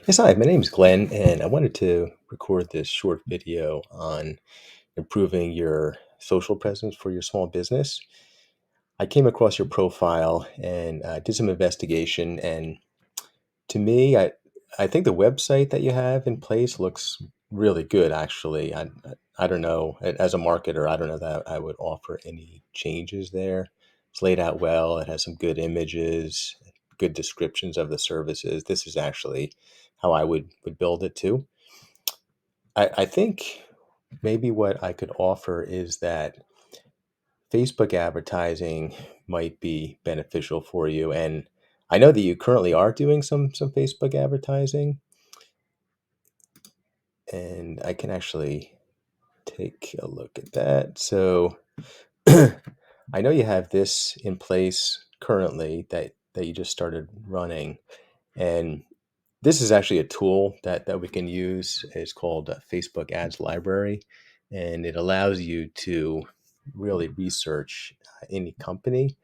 Yes, hi, my name is Glenn, and I wanted to record this short video on improving your social presence for your small business. I came across your profile and did some investigation, and to me, I think the website that you have in place looks really good, actually. I don't know, as a marketer, I don't know that I would offer any changes there. It's laid out well, it has some good images, good descriptions of the services. This is actually how I would build it too. I think maybe what I could offer is that Facebook advertising might be beneficial for you. And I know that you currently are doing some Facebook advertising, and I can actually take a look at that. So I know you have this in place currently that you just started running. And this is actually a tool that we can use. It's called Facebook Ads Library, and it allows you to really research any company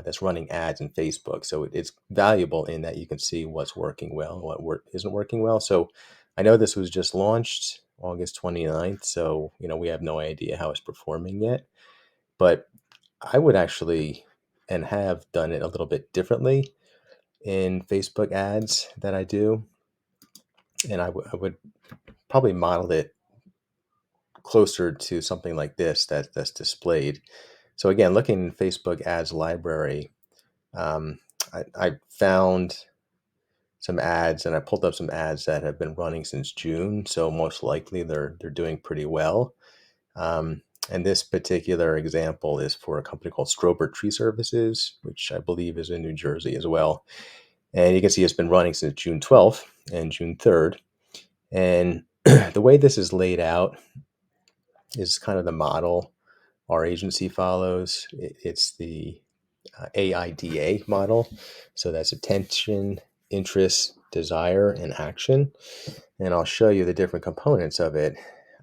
that's running ads in Facebook. So it's valuable in that you can see what's working well and isn't working well. So I know this was just launched August 29th, so we have no idea how it's performing yet. But I would actually and have done it a little bit differently in Facebook ads that I do, and I would probably model it closer to something like this that's displayed. So again, looking in Facebook ads library, um, I found some ads and I pulled up some ads that have been running since June. So most likely they're doing pretty well. Um, and this particular example is for a company called Strober Tree Services, which I believe is in New Jersey as well. And you can see it's been running since June 12th and June 3rd. And the way this is laid out is kind of the model our agency follows. It's the AIDA model. So that's attention, interest, desire, and action. And I'll show you the different components of it.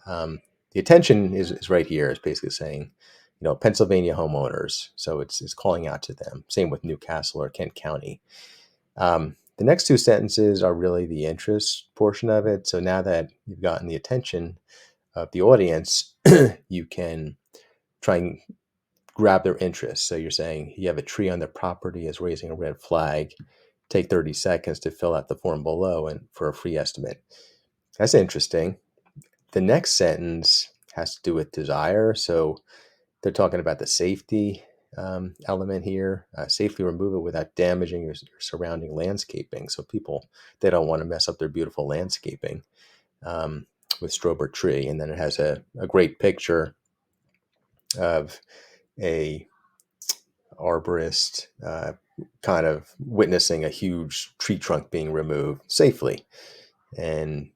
The attention is right here. It's basically saying, Pennsylvania homeowners. So it's calling out to them. Same with Newcastle or Kent County. The next two sentences are really the interest portion of it. So now that you've gotten the attention of the audience, you can try and grab their interest. So you're saying you have a tree on the property is raising a red flag. Take 30 seconds to fill out the form below and for a free estimate. That's interesting. The next sentence has to do with desire. So they're talking about the safety element here. Safely remove it without damaging your surrounding landscaping. So people, they don't want to mess up their beautiful landscaping um, with Strober tree. And then it has a great picture of a arborist kind of witnessing a huge tree trunk being removed safely and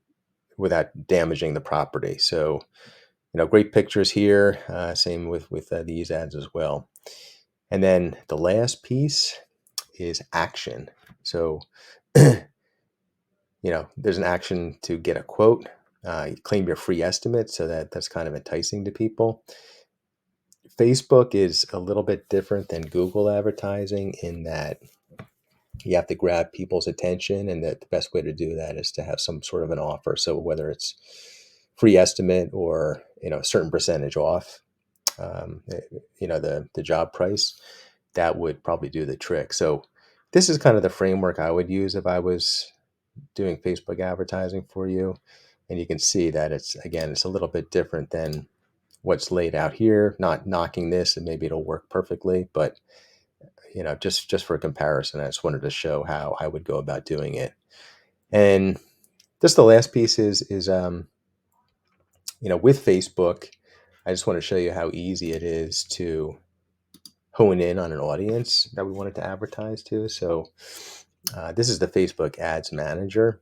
without damaging the property. So, great pictures here. Same with these ads as well. And then the last piece is action. So, there's an action to get a quote. You claim your free estimate, so that's kind of enticing to people. Facebook is a little bit different than Google advertising in that you have to grab people's attention, and that the best way to do that is to have some sort of an offer. So whether it's free estimate or a certain percentage off, the job price, that would probably do the trick. So this is kind of the framework I would use if I was doing Facebook advertising for you. And you can see that it's a little bit different than what's laid out here. Not knocking this, and maybe it'll work perfectly, but just for comparison, I just wanted to show how I would go about doing it. And just the last piece is with Facebook, I just want to show you how easy it is to hone in on an audience that we wanted to advertise to. So this is the Facebook Ads Manager.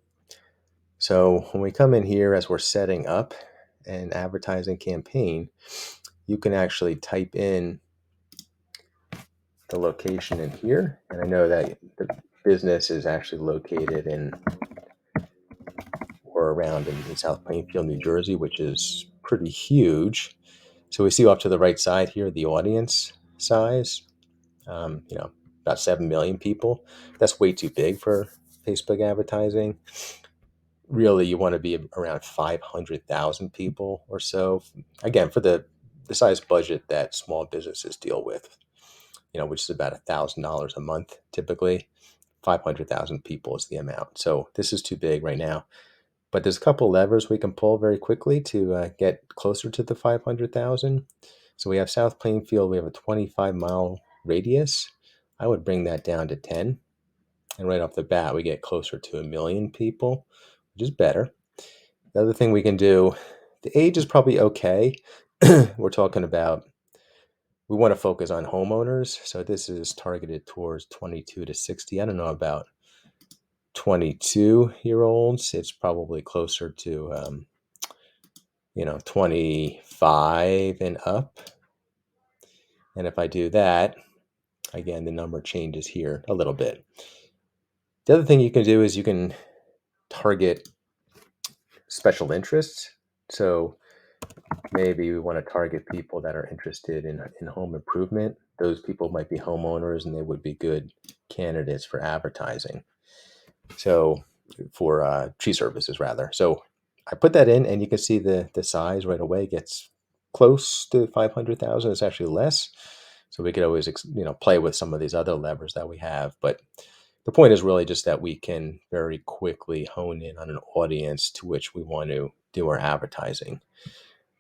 So when we come in here as we're setting up an advertising campaign, you can actually type in the location in here. And I know that the business is actually located in or around in South Plainfield, New Jersey, which is pretty huge. So we see off to the right side here the audience size. About 7 million people. That's way too big for Facebook advertising. really you want to be around 500,000 people or so. Again, for the size budget that small businesses deal with, which is about $1,000 a month typically. 500,000 people is the amount. So this is too big right now. But there's a couple levers we can pull very quickly to get closer to the 500,000. So we have South Plainfield, we have a 25-mile radius. I would bring that down to 10. And right off the bat, we get closer to 1 million people, which is better. The other thing we can do, the age is probably okay. We're talking about, we want to focus on homeowners. So this is targeted towards 22 to 60. I don't know about 22-year-olds. It's probably closer to 25 and up. And if I do that, again, the number changes here a little bit. The other thing you can do is you can target special interests. So maybe we want to target people that are interested in home improvement. Those people might be homeowners and they would be good candidates for advertising. So for tree services rather. So I put that in and you can see the size right away gets close to 500,000. It's actually less. So we could always, play with some of these other levers that we have. But the point is really just that we can very quickly hone in on an audience to which we want to do our advertising.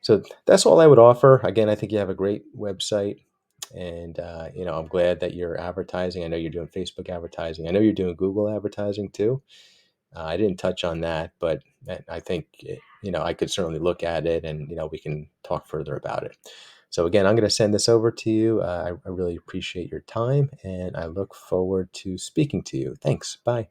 So that's all I would offer. Again, I think you have a great website, and I'm glad that you're advertising. I know you're doing Facebook advertising. I know you're doing Google advertising too. I didn't touch on that, but I think I could certainly look at it, and we can talk further about it. So again, I'm going to send this over to you. I really appreciate your time, and I look forward to speaking to you. Thanks. Bye.